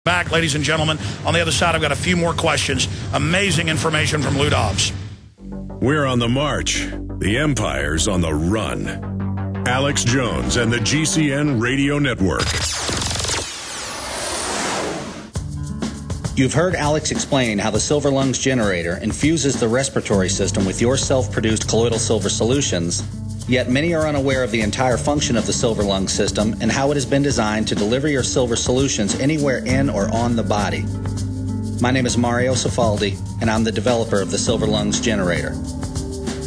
Back, ladies and gentlemen. On the other side, I've got a few more questions. Amazing information from Lou Dobbs. We're on the march. The empire's on the run. Alex Jones and the GCN Radio Network. You've heard Alex explain how the Silver Lungs generator infuses the respiratory system with your self-produced colloidal silver solutions, yet many are unaware of the entire function of the Silver Lungs system and how it has been designed to deliver your silver solutions anywhere in or on the body. My name is Mario Cifaldi, and I'm the developer of the Silver Lungs generator.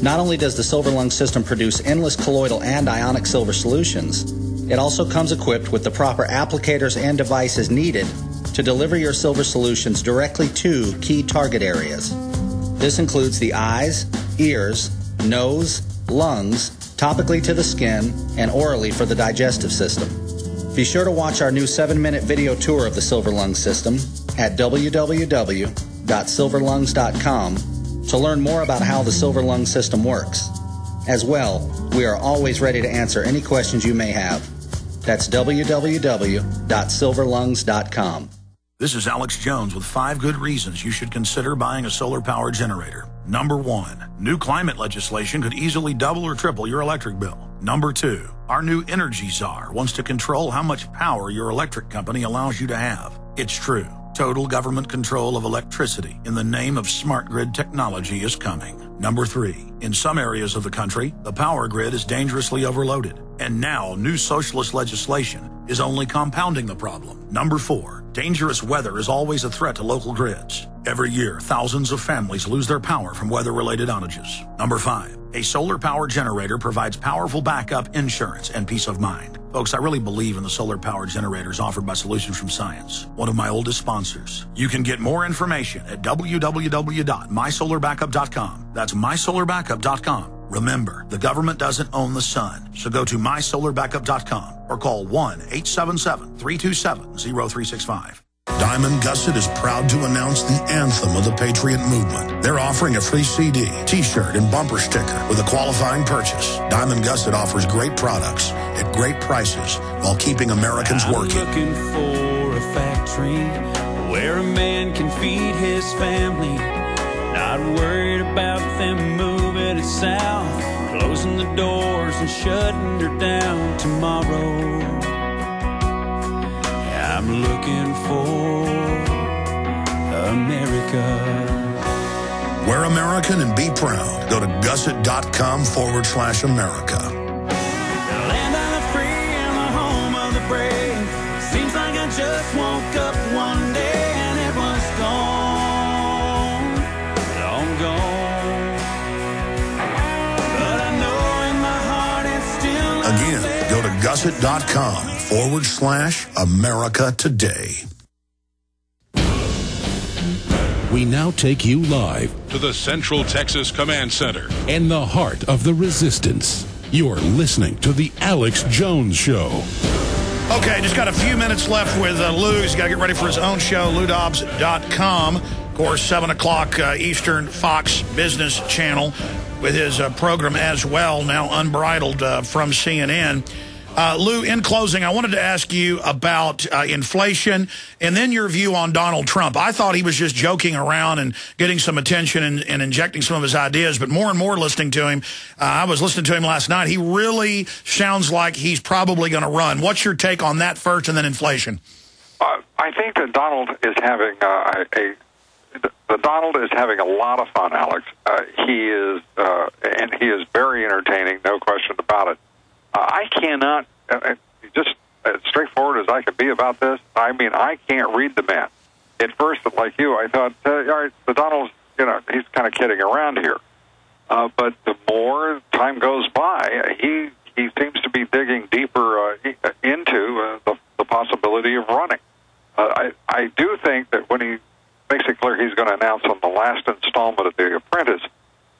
Not only does the Silver Lungs system produce endless colloidal and ionic silver solutions, it also comes equipped with the proper applicators and devices needed to deliver your silver solutions directly to key target areas. This includes the eyes, ears, nose, lungs, topically to the skin, and orally for the digestive system. Be sure to watch our new 7-minute video tour of the Silver Lungs system at www.silverlungs.com to learn more about how the Silver Lungs system works. As well, we are always ready to answer any questions you may have. That's www.silverlungs.com. This is Alex Jones with 5 good reasons you should consider buying a solar power generator. Number 1, new climate legislation could easily double or triple your electric bill. Number 2, our new energy czar wants to control how much power your electric company allows you to have. It's true. Total government control of electricity in the name of smart grid technology is coming. Number 3, in some areas of the country, the power grid is dangerously overloaded. And now new socialist legislation is only compounding the problem. Number 4, dangerous weather is always a threat to local grids. Every year, thousands of families lose their power from weather-related outages. Number 5, a solar power generator provides powerful backup insurance and peace of mind. Folks, I really believe in the solar power generators offered by Solutions from Science, one of my oldest sponsors. You can get more information at www.mysolarbackup.com. That's mysolarbackup.com. Remember, the government doesn't own the sun, so go to mysolarbackup.com or call 1-877-327-0365. Diamond Gusset is proud to announce the anthem of the Patriot Movement. They're offering a free CD, T-shirt, and bumper sticker with a qualifying purchase. Diamond Gusset offers great products at great prices while keeping Americans working. I'm looking for a factory where a man can feed his family, not worried about them moving it south, closing the doors and shutting her down tomorrow. I'm looking for America. We're American and be proud. Go to gusset.com/America. The land of the free and the home of the brave. Seems like I just woke up one day and it was gone, long gone. But I know in my heart it's still Again, go to gusset.com/America today. We now take you live to the Central Texas Command Center. in the heart of the resistance. You're listening to The Alex Jones Show. Okay, just got a few minutes left with Lou. He's got to get ready for his own show, LouDobbs.com. Of course, 7 o'clock Eastern, Fox Business Channel with his program as well, now unbridled from CNN. Lou, in closing, I wanted to ask you about inflation and then your view on Donald Trump. I thought he was just joking around and getting some attention and injecting some of his ideas, but more and more listening to him, I was listening to him last night, he really sounds like he's probably going to run. What's your take on that first and then inflation? I think that Donald is having Donald is having a lot of fun, Alex. He is very entertaining, no question about it. I cannot, just as straightforward as I can be about this, I mean, I can't read the man. At first, like you, I thought, all right, the Donald's, he's kind of kidding around here. But the more time goes by, he seems to be digging deeper into the possibility of running. I do think that when he makes it clear he's going to announce on the last installment of The Apprentice,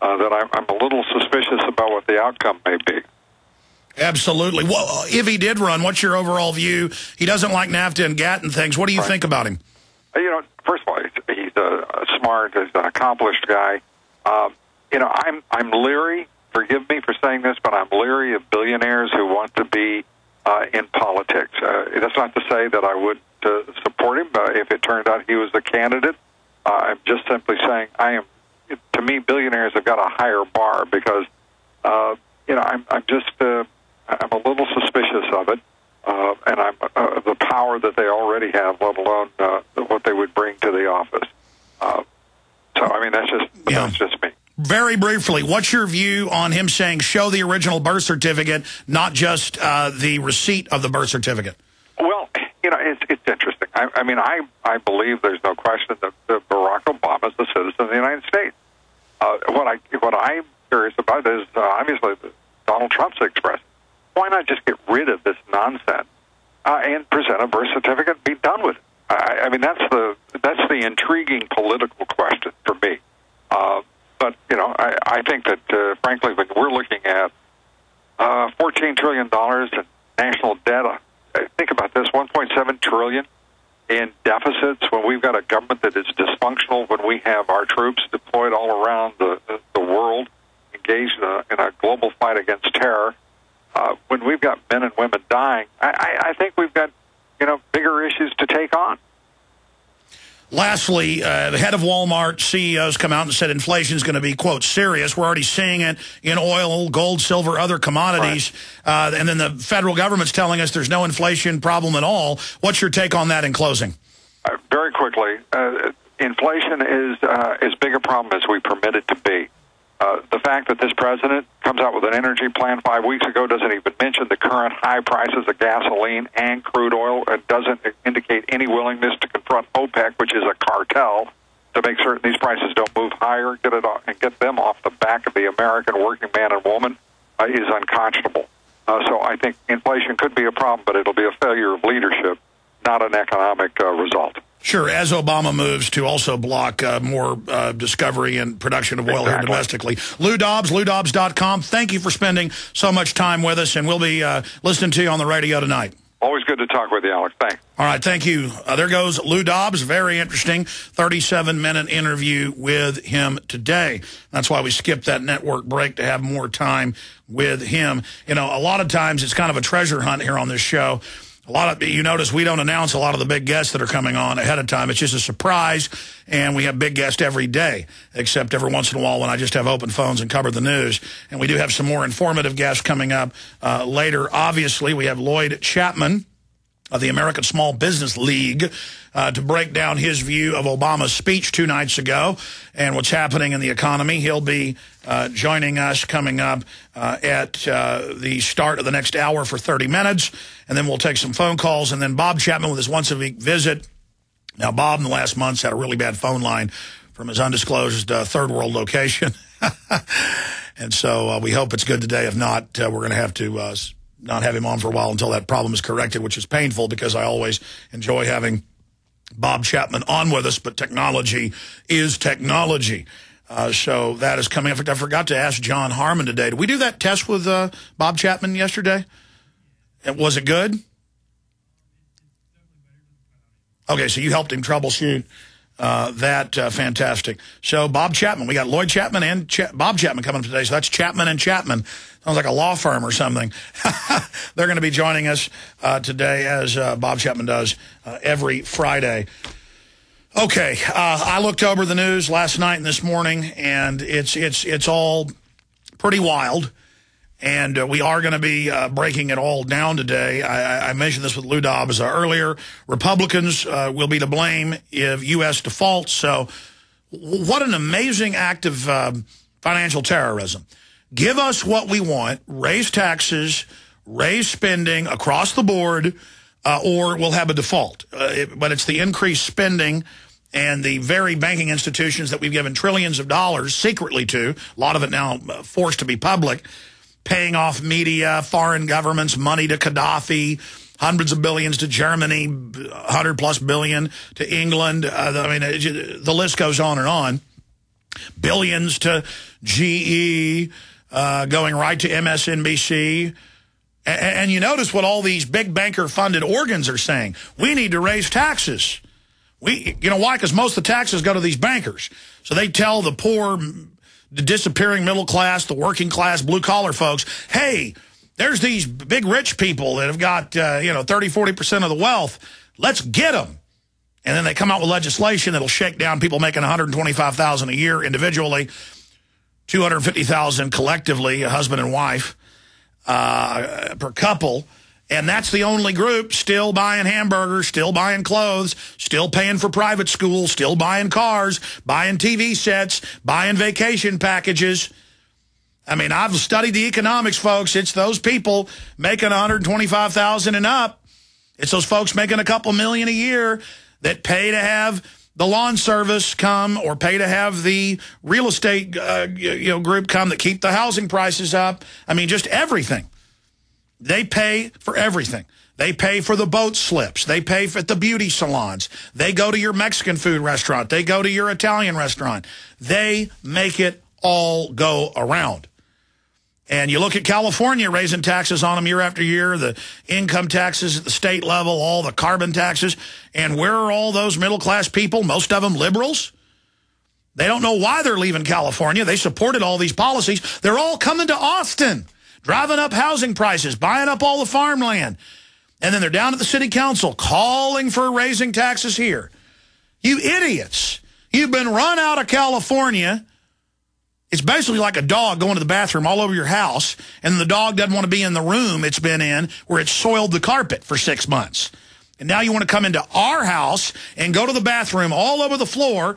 that I'm a little suspicious about what the outcome may be. Absolutely. Well, if he did run, what's your overall view? He doesn't like NAFTA and GATT and things. What do you think about him? First of all, he's a smart, he's an accomplished guy. I'm leery, forgive me for saying this, but I'm leery of billionaires who want to be in politics. That's not to say that I would to support him if it turned out he was the candidate. I'm just simply saying to me, billionaires have got a higher bar because, I'm a little suspicious of it, and I'm the power that they already have, let alone what they would bring to the office. That's just me. Very briefly, what's your view on him saying, show the original birth certificate, not just the receipt of the birth certificate? Well, it's interesting. I believe there's no question that Barack Obama is the citizen of the United States. What I'm curious about is obviously Donald Trump's expressed. Why not just get rid of this nonsense and present a birth certificate and be done with it? That's the intriguing political question for me. But I think that frankly, when we're looking at $14 trillion in national debt, think about this: $1.7 trillion in deficits. When we've got a government that is dysfunctional, when we have our troops deployed all around the world, engaged in a global fight against terror, when we've got men and women dying, I think we've got bigger issues to take on. Lastly, the head of Walmart CEOs come out and said inflation is going to be, quote, serious. We're already seeing it in oil, gold, silver, other commodities. Right. And then the federal government's telling us there's no inflation problem at all. What's your take on that in closing? Very quickly, inflation is as big a problem as we permit it to be. The fact that this president comes out with an energy plan 5 weeks ago doesn't even mention the current high prices of gasoline and crude oil, and doesn't indicate any willingness to confront OPEC, which is a cartel, to make certain these prices don't move higher, get them off the back of the American working man and woman, is unconscionable. So I think inflation could be a problem, but it'll be a failure of leadership, not an economic result. Sure, as Obama moves to also block more discovery and production of oil here domestically. Lou Dobbs, LouDobbs.com. Thank you for spending so much time with us, and we'll be listening to you on the radio tonight. Always good to talk with you, Alex. Thanks. All right, thank you. There goes Lou Dobbs. Very interesting 37-minute interview with him today. That's why we skipped that network break to have more time with him. A lot of times it's kind of a treasure hunt here on this show. You notice we don't announce a lot of the big guests that are coming on ahead of time. It's just a surprise, and we have big guests every day, except every once in a while when I just have open phones and cover the news. And we do have some more informative guests coming up later. Obviously, we have Lloyd Chapman of the American Small Business League to break down his view of Obama's speech 2 nights ago and what's happening in the economy. He'll be joining us coming up at the start of the next hour for 30 minutes, and then we'll take some phone calls, and then Bob Chapman with his once-a-week visit. Now, Bob in the last months had a really bad phone line from his undisclosed third world location, and so we hope it's good today. If not, we're going to have to not have him on for a while until that problem is corrected, which is painful because I always enjoy having Bob Chapman on with us, but technology is technology. So that is coming up. I forgot to ask John Harmon today. Did we do that test with Bob Chapman yesterday? Was it good? Okay, so you helped him troubleshoot fantastic. So Bob Chapman, we got Lloyd Chapman and Bob Chapman coming up today. So that's Chapman and Chapman. Sounds like a law firm or something. They're going to be joining us today, as Bob Chapman does every Friday. Okay, I looked over the news last night and this morning, and it's all pretty wild. And we are going to be breaking it all down today. I mentioned this with Lou Dobbs earlier. Republicans will be to blame if U.S. defaults. So what an amazing act of financial terrorism. Give us what we want, raise taxes, raise spending across the board, or we'll have a default. But it's the increased spending and the very banking institutions that we've given trillions of dollars secretly to, a lot of it now forced to be public, paying off media, foreign governments, money to Gaddafi, hundreds of billions to Germany, 100+ billion to England. The list goes on and on. Billions to GE, going right to MSNBC. And you notice what all these big banker-funded organs are saying. We need to raise taxes. You know why? Because most of the taxes go to these bankers. So they tell the poor, the disappearing middle class, the working class, blue-collar folks, hey, there's these big rich people that have got, 30, 40% of the wealth. Let's get them. And then they come out with legislation that'll shake down people making $125,000 a year individually, $250,000 collectively, a husband and wife per couple. And that's the only group still buying hamburgers, still buying clothes, still paying for private schools, still buying cars, buying TV sets, buying vacation packages. I mean, I've studied the economics, folks. It's those people making $125,000 and up. It's those folks making a couple million a year that pay to have the lawn service come or pay to have the real estate group come that keep the housing prices up. I mean, just everything. They pay for everything. They pay for the boat slips. They pay for the beauty salons. They go to your Mexican food restaurant. They go to your Italian restaurant. They make it all go around. And you look at California raising taxes on them year after year, the income taxes at the state level, all the carbon taxes. And where are all those middle-class people, most of them liberals? They don't know why they're leaving California. They supported all these policies. They're all coming to Austin, driving up housing prices, buying up all the farmland. And then they're down at the city council calling for raising taxes here. You idiots. You've been run out of California. It's basically like a dog going to the bathroom all over your house, and the dog doesn't want to be in the room it's been in where it's soiled the carpet for 6 months. And now you want to come into our house and go to the bathroom all over the floor,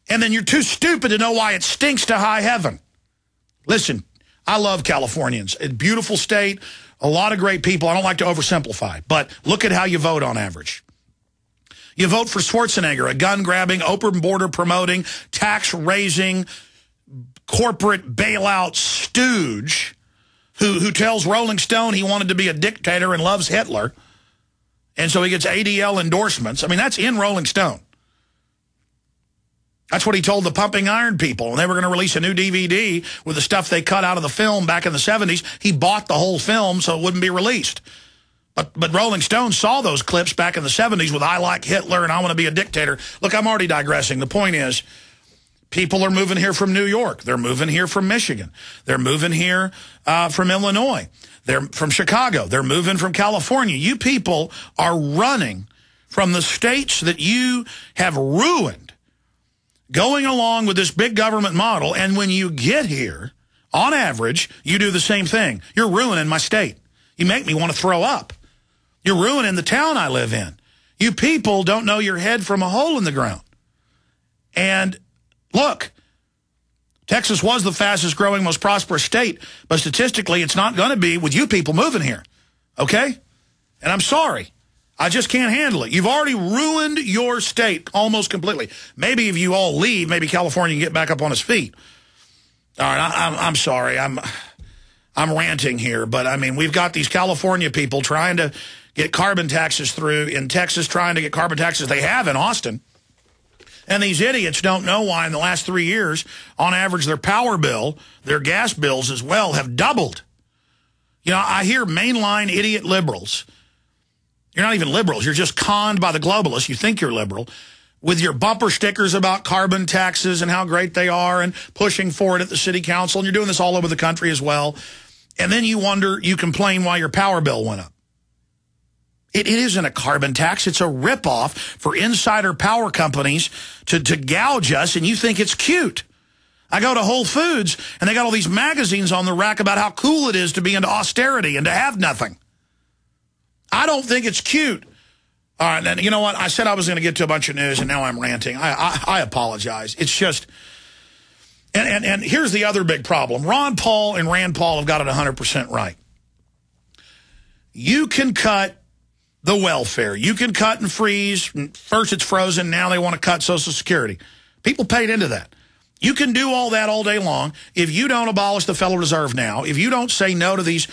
and then you're too stupid to know why it stinks to high heaven. Listen, I love Californians. It's a beautiful state, a lot of great people. I don't like to oversimplify, but look at how you vote on average. You vote for Schwarzenegger, a gun-grabbing, open border promoting, tax-raising, corporate bailout stooge who tells Rolling Stone he wanted to be a dictator and loves Hitler. And so he gets ADL endorsements. I mean, that's in Rolling Stone. That's what he told the Pumping Iron people when they were going to release a new DVD with the stuff they cut out of the film back in the 70s. He bought the whole film so it wouldn't be released. But Rolling Stone saw those clips back in the 70s with I like Hitler and I want to be a dictator. Look, I'm already digressing. The point is, people are moving here from New York. They're moving here from Michigan. They're moving here from Illinois. They're from Chicago. They're moving from California. You people are running from the states that you have ruined, going along with this big government model. And when you get here, on average, you do the same thing. You're ruining my state. You make me want to throw up. You're ruining the town I live in. You people don't know your head from a hole in the ground. And look, Texas was the fastest growing, most prosperous state, but statistically it's not going to be with you people moving here, okay? And I'm sorry. I just can't handle it. You've already ruined your state almost completely. Maybe if you all leave, maybe California can get back up on its feet. All right, I'm sorry. I'm ranting here, but I mean, we've got these California people trying to get carbon taxes through in Texas, trying to get carbon taxes they have in Austin. And these idiots don't know why in the last 3 years, on average, their power bill, their gas bills as well, have doubled. You know, I hear mainline idiot liberals. You're not even liberals. You're just conned by the globalists. You think you're liberal. With your bumper stickers about carbon taxes and how great they are and pushing for it at the city council. And you're doing this all over the country as well. And then you complain why your power bill went up. It isn't a carbon tax. It's a ripoff for insider power companies to gouge us, and you think it's cute. I go to Whole Foods, and they got all these magazines on the rack about how cool it is to be into austerity and to have nothing. I don't think it's cute. All right, and you know what? I said I was going to get to a bunch of news, and now I'm ranting. I apologize. It's just... And here's the other big problem. Ron Paul and Rand Paul have got it 100% right. You can cut the welfare. You can cut and freeze. First it's frozen. Now they want to cut Social Security. People paid into that. You can do all that all day long. If you don't abolish the Federal Reserve now, if you don't say no to these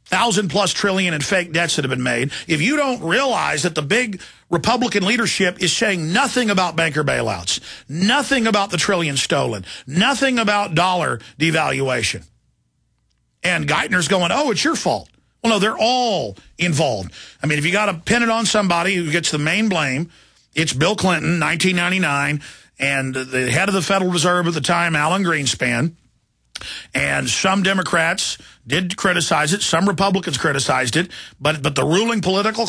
1,000+ trillion in fake debts that have been made, if you don't realize that the big Republican leadership is saying nothing about banker bailouts, nothing about the trillion stolen, nothing about dollar devaluation, and Geithner's going, oh, it's your fault. Well, no, they're all involved. I mean, if you got to pin it on somebody who gets the main blame, it's Bill Clinton, 1999, and the head of the Federal Reserve at the time, Alan Greenspan. And some Democrats did criticize it. Some Republicans criticized it. But the ruling political